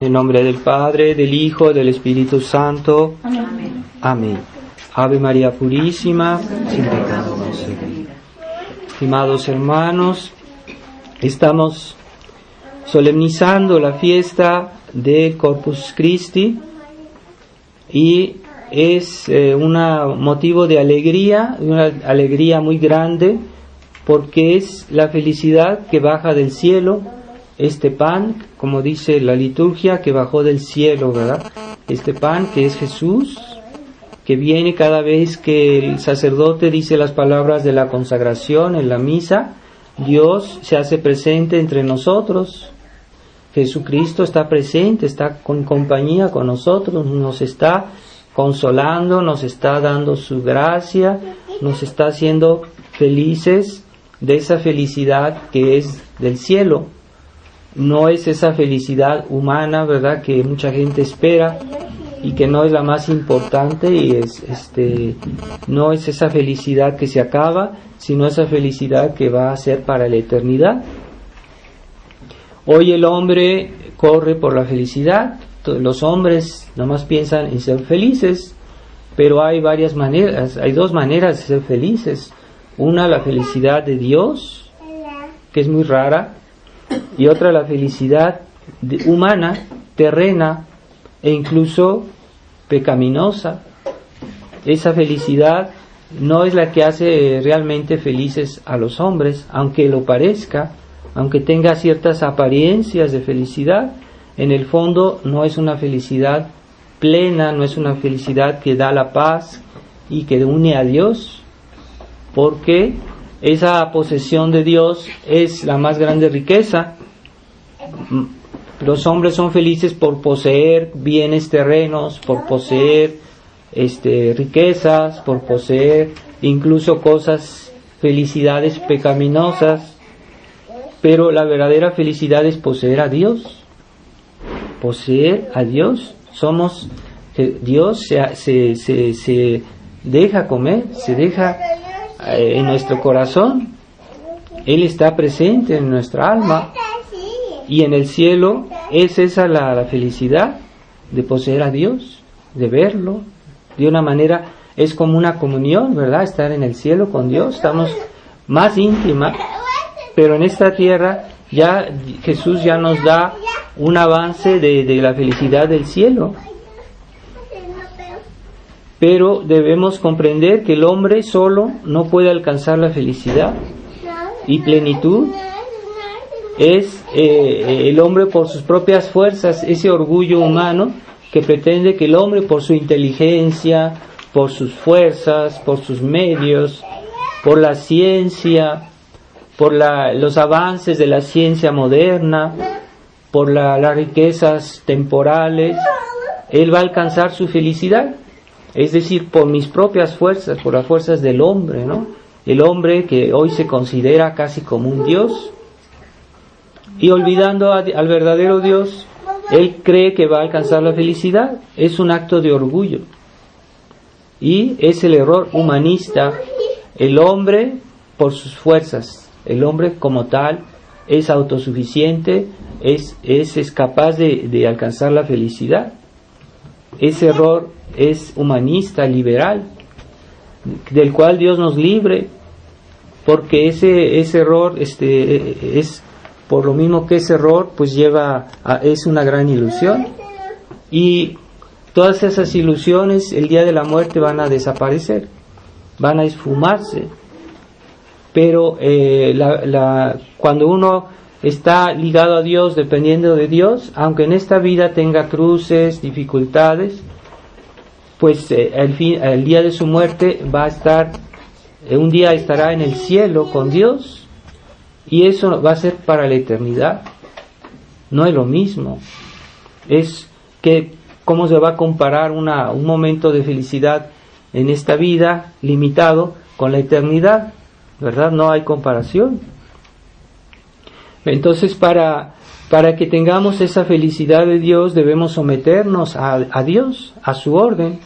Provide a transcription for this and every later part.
En nombre del Padre, del Hijo, del Espíritu Santo. Amén. Amén. Ave María Purísima, sin pecado concebida. Estimados hermanos, estamos solemnizando la fiesta de Corpus Christi y es un motivo de alegría, una alegría muy grande, porque es la felicidad que baja del cielo. Este pan, como dice la liturgia, que bajó del cielo, ¿verdad? Este pan que es Jesús, que viene cada vez que el sacerdote dice las palabras de la consagración en la misa. Dios se hace presente entre nosotros. Jesucristo está presente, está con compañía con nosotros, nos está consolando, nos está dando su gracia, nos está haciendo felices de esa felicidad que es del cielo. No es esa felicidad humana, ¿verdad?, que mucha gente espera y que no es la más importante, y no es esa felicidad que se acaba, sino esa felicidad que va a ser para la eternidad. Hoy el hombre corre por la felicidad. Los hombres nomás piensan en ser felices, pero hay varias maneras, hay dos maneras de ser felices. Una, la felicidad de Dios, que es muy rara, y otra, la felicidad humana, terrena e incluso pecaminosa. Esa felicidad no es la que hace realmente felices a los hombres, aunque lo parezca, aunque tenga ciertas apariencias de felicidad. En el fondo no es una felicidad plena, no es una felicidad que da la paz y que une a Dios, porque esa posesión de Dios es la más grande riqueza. Los hombres son felices por poseer bienes terrenos, por poseer riquezas, por poseer incluso cosas, felicidades pecaminosas, pero la verdadera felicidad es poseer a Dios. Poseer a Dios. Dios se deja comer, se deja en nuestro corazón. Él está presente en nuestra alma, y en el cielo es esa la felicidad de poseer a Dios, de verlo de una manera. Es como una comunión, ¿verdad? Estar en el cielo con Dios, estamos más íntima, pero en esta tierra ya Jesús ya nos da un avance de la felicidad del cielo. Pero debemos comprender que el hombre solo no puede alcanzar la felicidad y plenitud. Es el hombre por sus propias fuerzas, ese orgullo humano que pretende que el hombre por su inteligencia, por sus fuerzas, por sus medios, por la ciencia, por los avances de la ciencia moderna, por las riquezas temporales, él va a alcanzar su felicidad. Es decir, por mis propias fuerzas, por las fuerzas del hombre, ¿no? El hombre que hoy se considera casi como un Dios, y olvidando al verdadero Dios, él cree que va a alcanzar la felicidad. Es un acto de orgullo, y es el error humanista. El hombre por sus fuerzas, el hombre como tal es autosuficiente, es capaz de alcanzar la felicidad. Ese error es humanista, liberal, del cual Dios nos libre, porque ese error es por lo mismo que ese error pues es una gran ilusión, y todas esas ilusiones el día de la muerte van a desaparecer, van a esfumarse. Pero cuando uno está ligado a Dios, dependiendo de Dios, aunque en esta vida tenga cruces, dificultades, pues al día de su muerte va a estar, un día estará en el cielo con Dios, y eso va a ser para la eternidad. No es lo mismo. Es que cómo se va a comparar un momento de felicidad en esta vida limitado con la eternidad, ¿verdad? No hay comparación. Entonces, para que tengamos esa felicidad de Dios, debemos someternos a Dios, a su orden.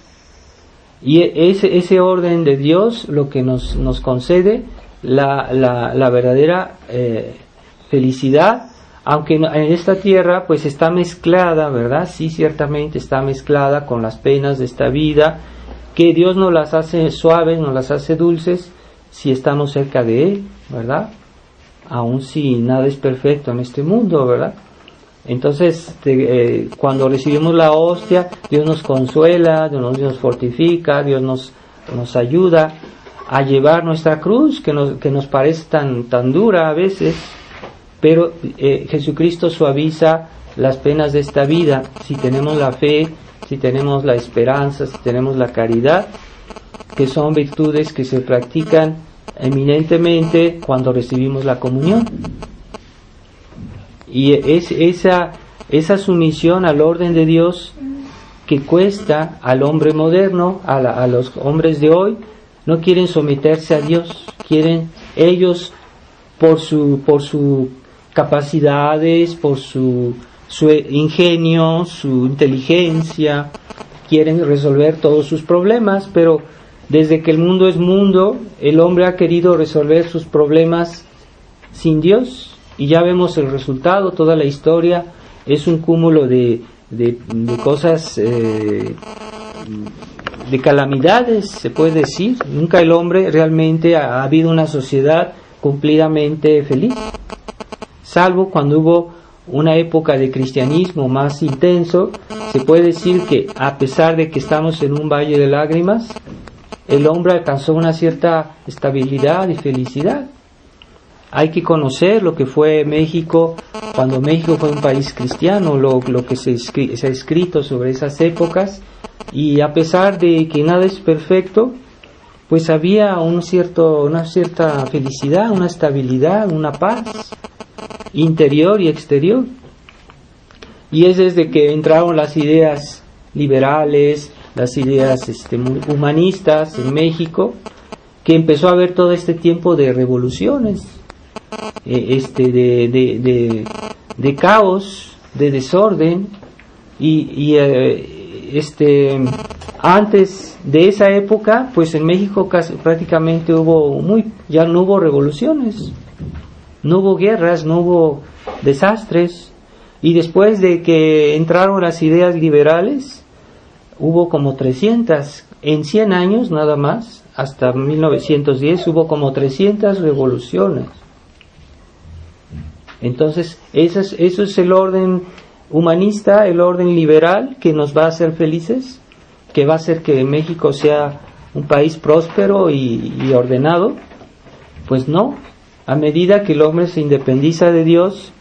Y ese orden de Dios lo que nos concede la verdadera felicidad, aunque en esta tierra pues está mezclada, ¿verdad? Sí, ciertamente está mezclada con las penas de esta vida, que Dios nos las hace suaves, nos las hace dulces, si estamos cerca de Él, ¿verdad? Aun si nada es perfecto en este mundo, ¿verdad? Entonces, cuando recibimos la hostia, Dios nos consuela, Dios nos fortifica, Dios nos ayuda a llevar nuestra cruz, que nos parece tan dura a veces, pero Jesucristo suaviza las penas de esta vida, si tenemos la fe, si tenemos la esperanza, si tenemos la caridad, que son virtudes que se practican eminentemente cuando recibimos la comunión. Y es esa sumisión al orden de Dios que cuesta al hombre moderno, a los hombres de hoy. No quieren someterse a Dios, quieren ellos por su capacidades, por su ingenio, su inteligencia, quieren resolver todos sus problemas, pero desde que el mundo es mundo, el hombre ha querido resolver sus problemas sin Dios, y ya vemos el resultado. Toda la historia es un cúmulo de cosas, de calamidades, se puede decir. Nunca el hombre realmente ha habido una sociedad cumplidamente feliz, salvo cuando hubo una época de cristianismo más intenso. Se puede decir que a pesar de que estamos en un valle de lágrimas, el hombre alcanzó una cierta estabilidad y felicidad. Hay que conocer lo que fue México, cuando México fue un país cristiano, lo que se ha escrito sobre esas épocas, y a pesar de que nada es perfecto, pues había una cierta felicidad, una estabilidad, una paz interior y exterior. Y es desde que entraron las ideas liberales, las ideas humanistas en México, que empezó a haber todo este tiempo de revoluciones, de caos, de desorden, y antes de esa época, pues en México prácticamente ya no hubo revoluciones, no hubo guerras, no hubo desastres. Y después de que entraron las ideas liberales, hubo como 300, en 100 años nada más, hasta 1910 hubo como 300 revoluciones. Entonces, eso es el orden humanista, el orden liberal que nos va a hacer felices, que va a hacer que México sea un país próspero y ordenado. Pues no, a medida que el hombre se independiza de Dios,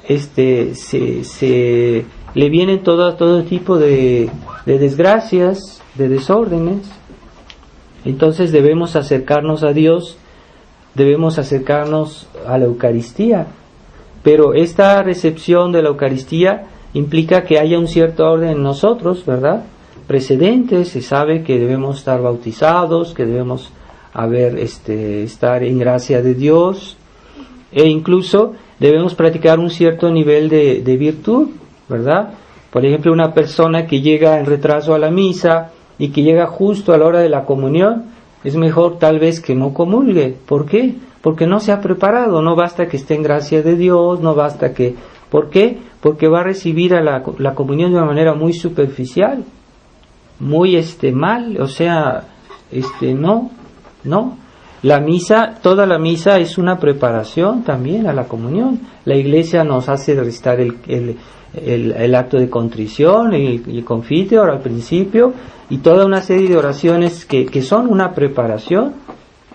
le vienen todo tipo de desgracias, de desórdenes. Entonces debemos acercarnos a Dios, debemos acercarnos a la Eucaristía. Pero esta recepción de la Eucaristía implica que haya un cierto orden en nosotros, ¿verdad? Precedentes, se sabe que debemos estar bautizados, que debemos estar en gracia de Dios, e incluso debemos practicar un cierto nivel de virtud, ¿verdad? Por ejemplo, una persona que llega en retraso a la misa y que llega justo a la hora de la comunión, es mejor tal vez que no comulgue. ¿Por qué? Porque no se ha preparado. No basta que esté en gracia de Dios, no basta que... ¿Por qué? Porque va a recibir a la comunión de una manera muy superficial, muy mal, o sea, no. La misa, toda la misa es una preparación también a la comunión. La Iglesia nos hace recitar el acto de contrición, el confiteor al principio, y toda una serie de oraciones que son una preparación.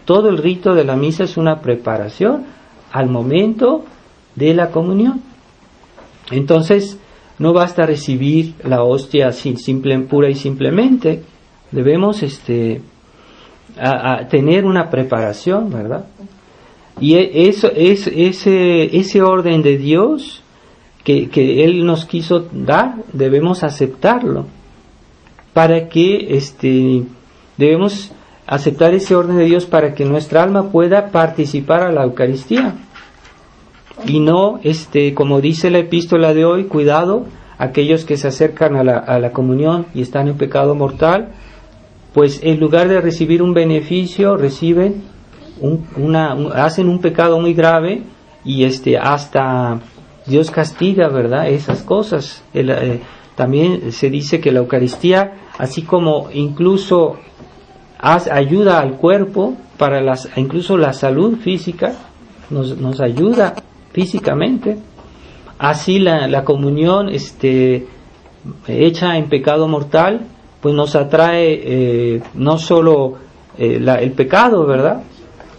Todo el rito de la misa es una preparación al momento de la comunión. Entonces, no basta recibir la hostia pura y simplemente. Debemos a tener una preparación, ¿verdad? Y eso es ese orden de Dios que Él nos quiso dar, debemos aceptarlo. Para que debemos aceptar ese orden de Dios para que nuestra alma pueda participar a la Eucaristía. Y no, como dice la epístola de hoy, cuidado, aquellos que se acercan a la comunión y están en pecado mortal, pues en lugar de recibir un beneficio, reciben hacen un pecado muy grave, y hasta Dios castiga, ¿verdad?, esas cosas. También se dice que la Eucaristía, así como incluso ayuda al cuerpo para incluso la salud física, nos ayuda físicamente. Así la comunión hecha en pecado mortal, pues nos atrae no solo el pecado, ¿verdad?,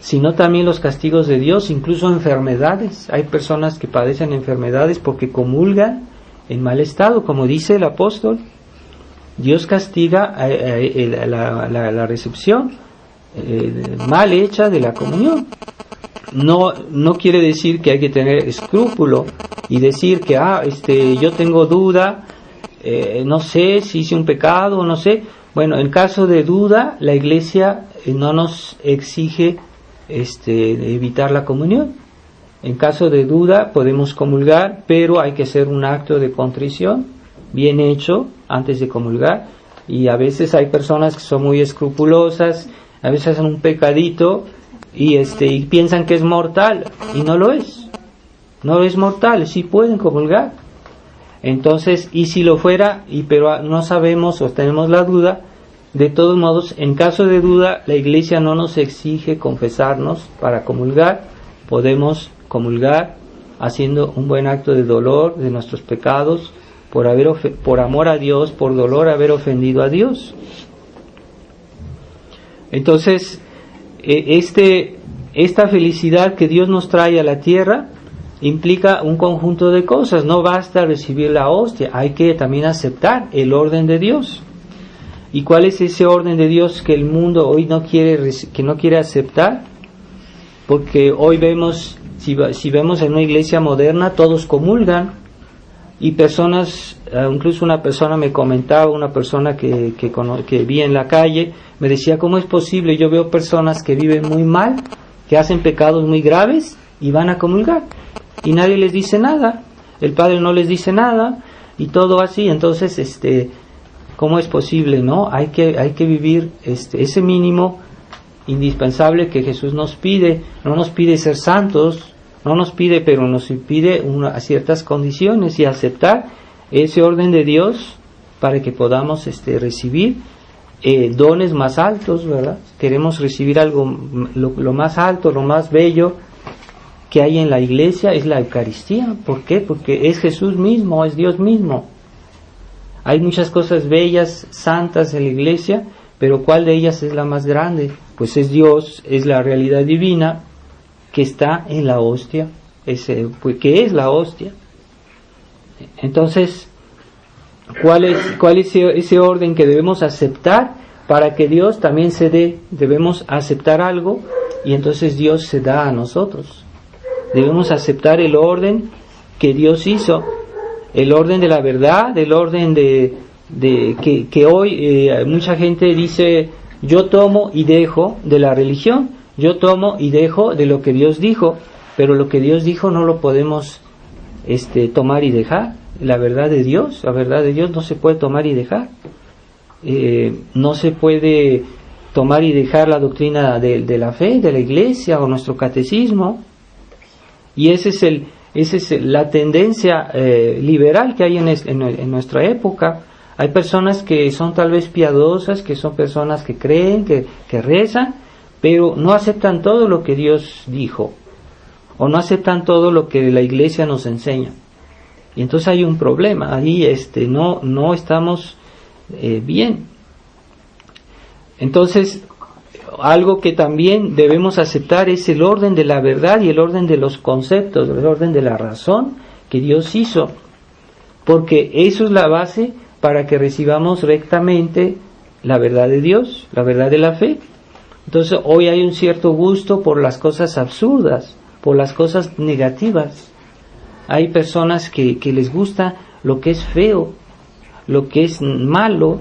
sino también los castigos de Dios, incluso enfermedades. Hay personas que padecen enfermedades porque comulgan en mal estado, como dice el apóstol. Dios castiga la recepción mal hecha de la comunión. No quiere decir que hay que tener escrúpulo y decir que yo tengo duda, no sé si hice un pecado, no sé. Bueno, en caso de duda, la Iglesia no nos exige evitar la comunión. En caso de duda podemos comulgar, pero hay que hacer un acto de contrición bien hecho antes de comulgar. Y a veces hay personas que son muy escrupulosas, a veces hacen un pecadito y piensan que es mortal, y no lo es. No es mortal, sí pueden comulgar. Entonces, y si lo fuera, pero no sabemos o tenemos la duda, de todos modos, en caso de duda, la Iglesia no nos exige confesarnos para comulgar. Podemos comulgar haciendo un buen acto de dolor de nuestros pecados, por amor a Dios, por dolor haber ofendido a Dios. Entonces, esta felicidad que Dios nos trae a la tierra implica un conjunto de cosas. No basta recibir la hostia, hay que también aceptar el orden de Dios. ¿Y cuál es ese orden de Dios que el mundo hoy no quiere aceptar? Porque hoy vemos, si vemos en una iglesia moderna, todos comulgan, y personas, incluso una persona me comentaba, una persona que vi en la calle, me decía, ¿cómo es posible? Yo veo personas que viven muy mal, que hacen pecados muy graves y van a comulgar, y nadie les dice nada, el Padre no les dice nada, y todo así. Entonces, ¿cómo es posible, no? Hay que vivir ese mínimo indispensable que Jesús nos pide. No nos pide ser santos, no nos pide, pero nos pide ciertas condiciones, y aceptar ese orden de Dios para que podamos recibir dones más altos, ¿verdad? Queremos recibir algo, lo más alto, lo más bello que hay en la iglesia es la Eucaristía. ¿Por qué? Porque es Jesús mismo, es Dios mismo. Hay muchas cosas bellas, santas en la iglesia, pero ¿cuál de ellas es la más grande? Pues es Dios, es la realidad divina que está en la hostia, ¿qué es la hostia? Entonces, ¿cuál es ese orden que debemos aceptar para que Dios también se dé? Debemos aceptar algo y entonces Dios se da a nosotros. Debemos aceptar el orden que Dios hizo, el orden de la verdad, el orden que hoy mucha gente dice, yo tomo y dejo de la religión, yo tomo y dejo de lo que Dios dijo, pero lo que Dios dijo no lo podemos tomar y dejar. La verdad de Dios no se puede tomar y dejar. No se puede tomar y dejar la doctrina de la fe, de la iglesia o nuestro catecismo. Y esa es la tendencia liberal que hay en nuestra época. Hay personas que son tal vez piadosas, que son personas que creen, que rezan, pero no aceptan todo lo que Dios dijo, o no aceptan todo lo que la iglesia nos enseña. Y entonces hay un problema, ahí no estamos bien. Entonces, algo que también debemos aceptar es el orden de la verdad y el orden de los conceptos, el orden de la razón que Dios hizo, porque eso es la base para que recibamos rectamente la verdad de Dios, la verdad de la fe. Entonces hoy hay un cierto gusto por las cosas absurdas, por las cosas negativas. Hay personas que les gusta lo que es feo, lo que es malo,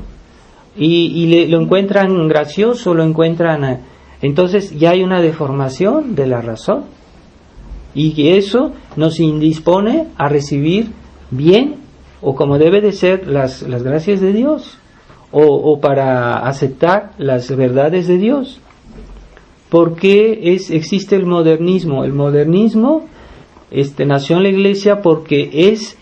y lo encuentran gracioso, lo encuentran... Entonces ya hay una deformación de la razón, y eso nos indispone a recibir bien, o como debe de ser, las gracias de Dios, o para aceptar las verdades de Dios. ¿Por qué existe el modernismo? El modernismo nació en la iglesia porque es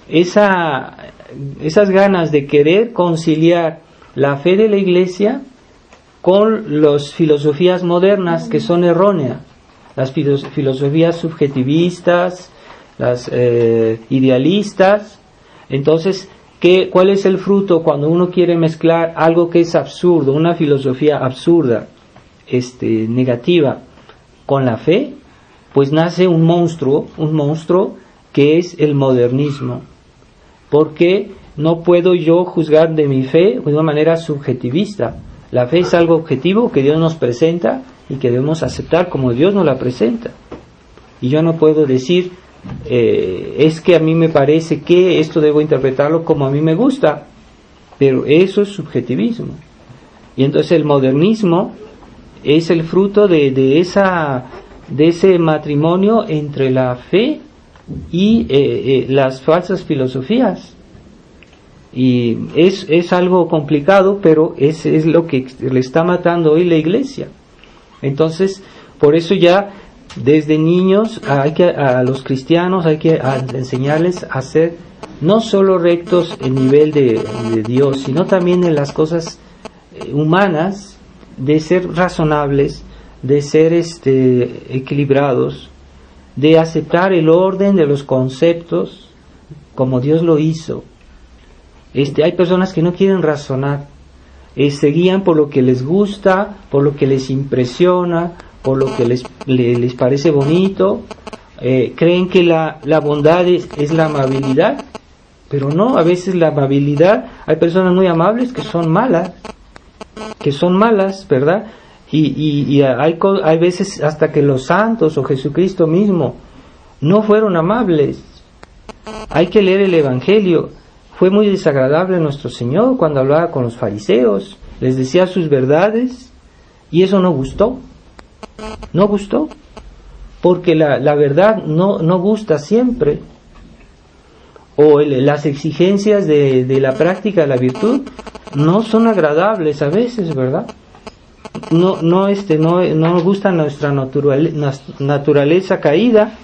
esas ganas de querer conciliar la fe de la iglesia con las filosofías modernas que son erróneas, las filosofías subjetivistas, las idealistas. Entonces, ¿cuál es el fruto cuando uno quiere mezclar algo que es absurdo, una filosofía absurda, negativa, con la fe? Pues nace un monstruo que es el modernismo. Porque no puedo yo juzgar de mi fe de una manera subjetivista. La fe es algo objetivo que Dios nos presenta y que debemos aceptar como Dios nos la presenta. Y yo no puedo decir, es que a mí me parece que esto debo interpretarlo como a mí me gusta, pero eso es subjetivismo. Y entonces el modernismo es el fruto de ese matrimonio entre la fe y las falsas filosofías. Y es algo complicado, pero es lo que le está matando hoy la iglesia. Entonces, por eso ya desde niños a los cristianos hay que enseñarles a ser no solo rectos en nivel de Dios, sino también en las cosas humanas, de ser razonables, de ser equilibrados, de aceptar el orden de los conceptos como Dios lo hizo. Hay personas que no quieren razonar, se guían por lo que les gusta, por lo que les impresiona, por lo que les parece bonito, creen que la bondad es la amabilidad, pero no, a veces la amabilidad, hay personas muy amables que son malas, ¿verdad? Y hay veces hasta que los santos o Jesucristo mismo no fueron amables. Hay que leer el Evangelio. Fue muy desagradable nuestro Señor cuando hablaba con los fariseos, les decía sus verdades, y eso no gustó, porque la verdad no gusta siempre, o las exigencias de la práctica de la virtud no son agradables a veces, ¿verdad? No gusta nuestra naturaleza caída.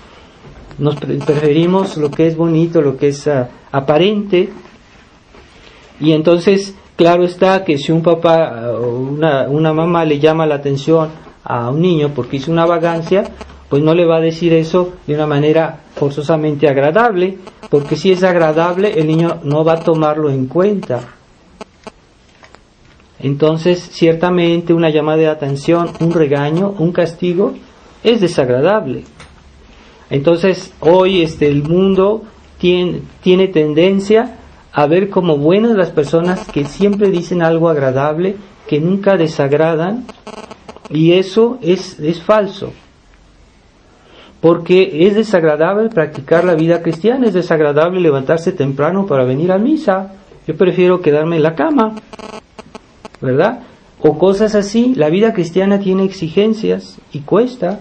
Nos preferimos lo que es bonito, lo que es aparente. Y entonces, claro está que si un papá o una mamá le llama la atención a un niño porque hizo una vagancia, pues no le va a decir eso de una manera forzosamente agradable, porque si es agradable el niño no va a tomarlo en cuenta. Entonces, ciertamente una llamada de atención, un regaño, un castigo es desagradable. Entonces, hoy el mundo tiene tendencia a ver como buenas las personas que siempre dicen algo agradable, que nunca desagradan, y eso es falso. Porque es desagradable practicar la vida cristiana, es desagradable levantarse temprano para venir a misa. Yo prefiero quedarme en la cama, ¿verdad? O cosas así. La vida cristiana tiene exigencias y cuesta.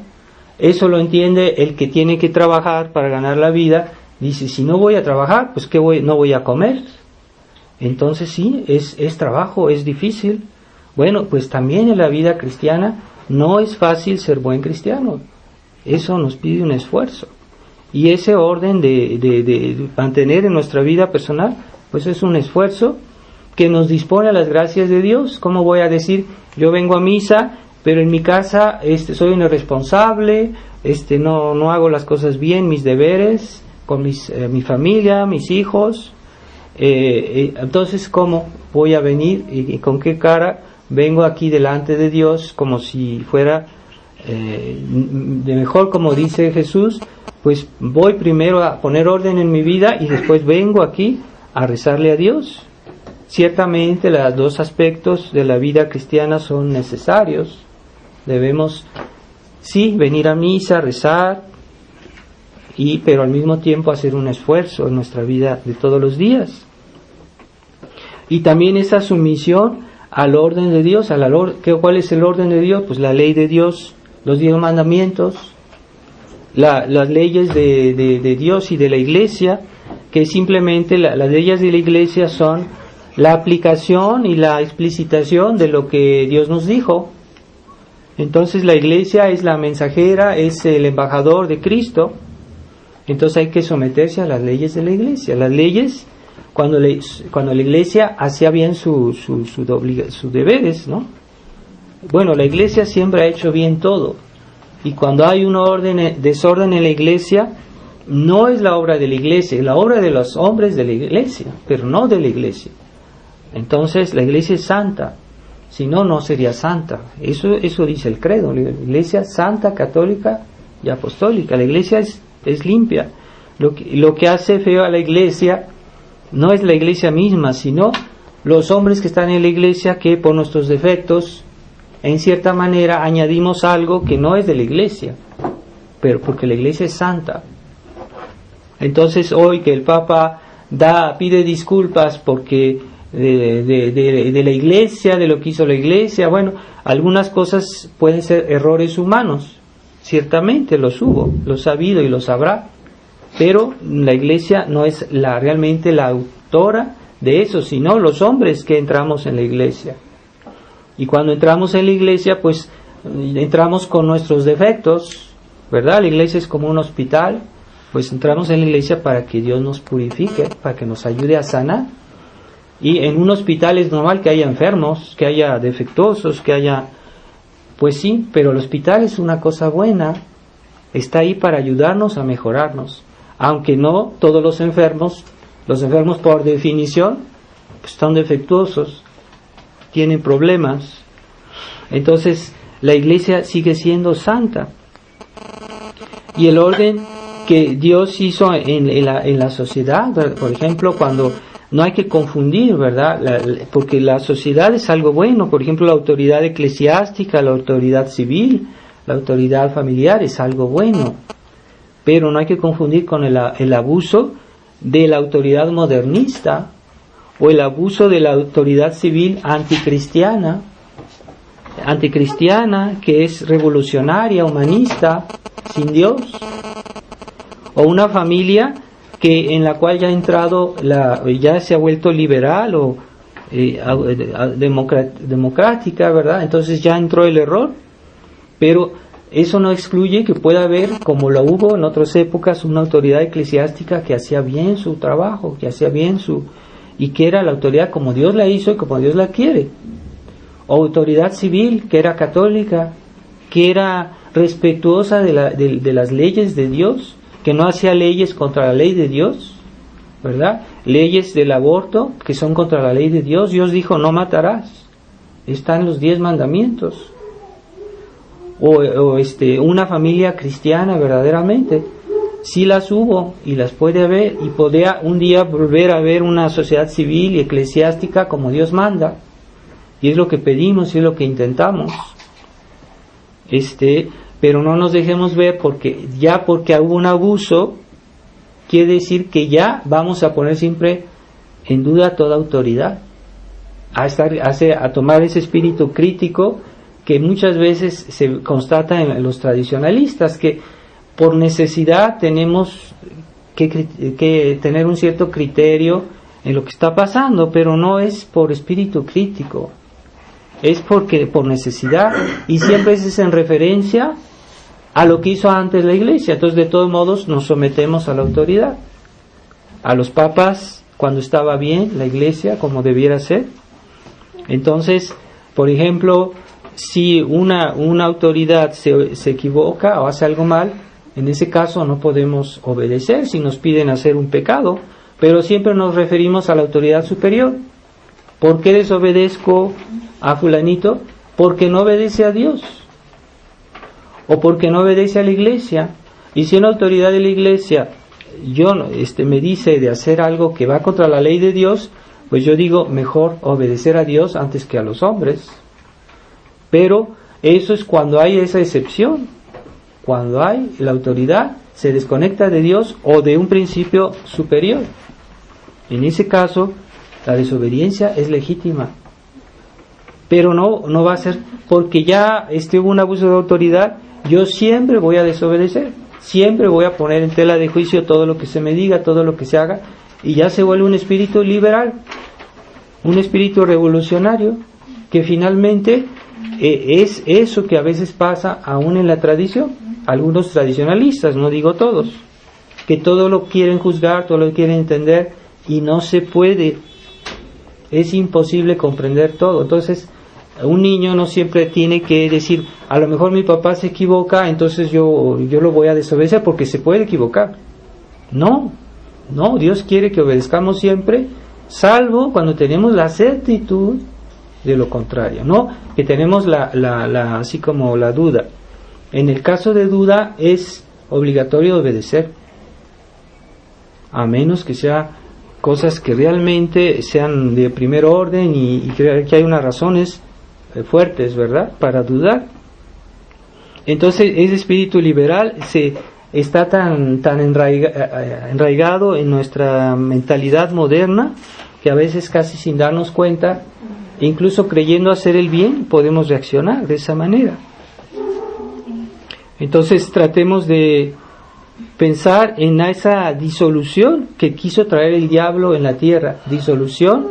Eso lo entiende el que tiene que trabajar para ganar la vida. Dice, si no voy a trabajar, pues no voy a comer. Entonces sí, es trabajo, es difícil. Bueno, pues también en la vida cristiana no es fácil ser buen cristiano. Eso nos pide un esfuerzo. Y ese orden de mantener en nuestra vida personal, pues es un esfuerzo que nos dispone a las gracias de Dios. ¿Cómo voy a decir, yo vengo a misa, pero en mi casa soy un irresponsable, no hago las cosas bien, mis deberes, con mi familia, mis hijos? Entonces, ¿cómo voy a venir y con qué cara vengo aquí delante de Dios como si fuera de mejor, como dice Jesús? Pues voy primero a poner orden en mi vida y después vengo aquí a rezarle a Dios. Ciertamente los dos aspectos de la vida cristiana son necesarios. Debemos, sí, venir a misa, rezar, pero al mismo tiempo hacer un esfuerzo en nuestra vida de todos los días. Y también esa sumisión al orden de Dios. ¿Cuál es el orden de Dios? Pues la ley de Dios, los 10 mandamientos, las leyes de Dios y de la Iglesia, que simplemente las leyes de la Iglesia son la aplicación y la explicitación de lo que Dios nos dijo. Entonces la iglesia es la mensajera, es el embajador de Cristo. Entonces hay que someterse a las leyes de la iglesia. Las leyes, cuando la iglesia hacía bien sus deberes, ¿no? Bueno, la iglesia siempre ha hecho bien todo. Y cuando hay un desorden en la iglesia, no es la obra de la iglesia, es la obra de los hombres de la iglesia, pero no de la iglesia. Entonces la iglesia es santa. Si no, no sería santa. Eso dice el credo. La iglesia santa, católica y apostólica. La iglesia es limpia. Lo que hace feo a la iglesia no es la iglesia misma, sino los hombres que están en la iglesia, que por nuestros defectos, en cierta manera, añadimos algo que no es de la iglesia, pero porque la iglesia es santa. Entonces hoy que el Papa pide disculpas porque de la iglesia, de lo que hizo la iglesia, bueno, algunas cosas pueden ser errores humanos, ciertamente los hubo, los ha habido y los habrá, pero la iglesia no es realmente la autora de eso, sino los hombres que entramos en la iglesia. Y cuando entramos en la iglesia, pues entramos con nuestros defectos, ¿verdad? La iglesia es como un hospital, pues entramos en la iglesia para que Dios nos purifique, para que nos ayude a sanar. Y en un hospital es normal que haya enfermos, que haya defectuosos, que haya... Pues sí, pero el hospital es una cosa buena, está ahí para ayudarnos a mejorarnos. Aunque no todos los enfermos por definición, pues son defectuosos, tienen problemas. Entonces la iglesia sigue siendo santa. Y el orden que Dios hizo en la sociedad, por ejemplo, cuando... No hay que confundir, ¿verdad? Porque la sociedad es algo bueno. Por ejemplo, la autoridad eclesiástica, la autoridad civil, la autoridad familiar es algo bueno. Pero no hay que confundir con el abuso de la autoridad modernista o el abuso de la autoridad civil anticristiana, que es revolucionaria, humanista, sin Dios. O una familia en la cual ya ha entrado, ya se ha vuelto liberal o democrática, ¿verdad? Entonces ya entró el error, pero eso no excluye que pueda haber, como lo hubo en otras épocas, una autoridad eclesiástica que hacía bien su trabajo, y que era la autoridad como Dios la hizo y como Dios la quiere. O autoridad civil, que era católica, que era respetuosa de las leyes de Dios, que no hacía leyes contra la ley de Dios, ¿verdad? Leyes del aborto que son contra la ley de Dios. Dios dijo, no matarás. Está en los 10 mandamientos. O una familia cristiana verdaderamente. Sí las hubo y las puede haber, y podría un día volver a haber una sociedad civil y eclesiástica como Dios manda. Y es lo que pedimos y es lo que intentamos. Pero no nos dejemos ver porque hubo un abuso, quiere decir que ya vamos a poner siempre en duda toda autoridad, a tomar ese espíritu crítico que muchas veces se constata en los tradicionalistas, que por necesidad tenemos que tener un cierto criterio en lo que está pasando, pero no es por espíritu crítico, es por necesidad, y siempre es en referencia a lo que hizo antes la iglesia. Entonces, de todos modos, nos sometemos a la autoridad. A los papas, cuando estaba bien la iglesia, como debiera ser. Entonces, por ejemplo, si una autoridad se equivoca o hace algo mal, en ese caso no podemos obedecer si nos piden hacer un pecado, pero siempre nos referimos a la autoridad superior. ¿Por qué desobedezco a fulanito? Porque no obedece a Dios. O porque no obedece a la iglesia. Y si una autoridad de la iglesia me dice de hacer algo que va contra la ley de Dios, pues yo digo mejor obedecer a Dios antes que a los hombres. Pero eso es cuando hay esa excepción, cuando la autoridad se desconecta de Dios o de un principio superior. En ese caso la desobediencia es legítima, pero no va a ser porque ya hubo un abuso de autoridad. Yo siempre voy a desobedecer, siempre voy a poner en tela de juicio todo lo que se me diga, todo lo que se haga, y ya se vuelve un espíritu liberal, un espíritu revolucionario, que finalmente es eso que a veces pasa aún en la tradición. Algunos tradicionalistas, no digo todos, que todo lo quieren juzgar, todo lo quieren entender, y no se puede, es imposible comprender todo. Entonces, un niño no siempre tiene que decir, a lo mejor mi papá se equivoca, entonces yo lo voy a desobedecer porque se puede equivocar. No, Dios quiere que obedezcamos siempre, salvo cuando tenemos la certitud de lo contrario, ¿no? Que tenemos así como la duda. En el caso de duda es obligatorio obedecer, a menos que sea cosas que realmente sean de primer orden y que hay unas razones fuertes, ¿verdad?, para dudar. Entonces ese espíritu liberal está tan enraigado en nuestra mentalidad moderna que a veces casi sin darnos cuenta, incluso creyendo hacer el bien, podemos reaccionar de esa manera. Entonces tratemos de pensar en esa disolución que quiso traer el diablo en la tierra, disolución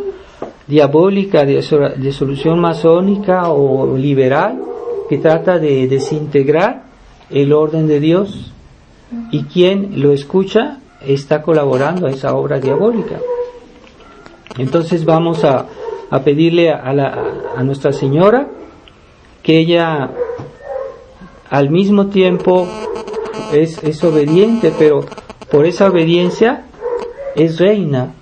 diabólica, disolución masónica o liberal, que trata de desintegrar el orden de Dios, y quien lo escucha está colaborando a esa obra diabólica. Entonces vamos a pedirle a Nuestra Señora que ella al mismo tiempo es obediente, pero por esa obediencia es reina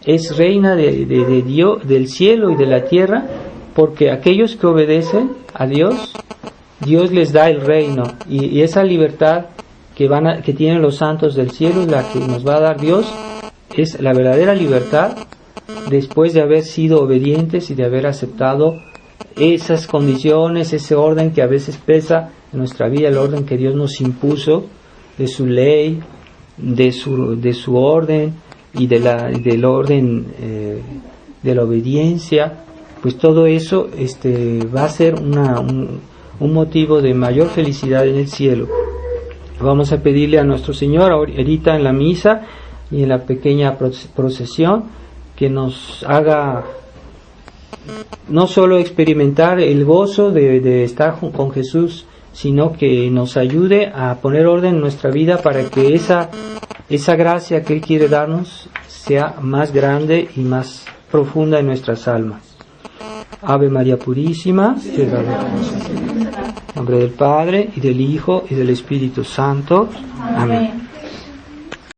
de Dios, del cielo y de la tierra, porque aquellos que obedecen a Dios, Dios les da el reino, y esa libertad que tienen los santos del cielo, la que nos va a dar Dios, es la verdadera libertad después de haber sido obedientes y de haber aceptado esas condiciones, ese orden que a veces pesa en nuestra vida, el orden que Dios nos impuso, de su ley, de su orden y del orden de la obediencia. Pues todo eso va a ser un motivo de mayor felicidad en el cielo. Vamos a pedirle a nuestro Señor ahorita en la misa y en la pequeña procesión que nos haga no solo experimentar el gozo de estar con Jesús, sino que nos ayude a poner orden en nuestra vida para que esa gracia que Él quiere darnos sea más grande y más profunda en nuestras almas. Ave María Purísima, en nombre del Padre, y del Hijo, y del Espíritu Santo. Amén.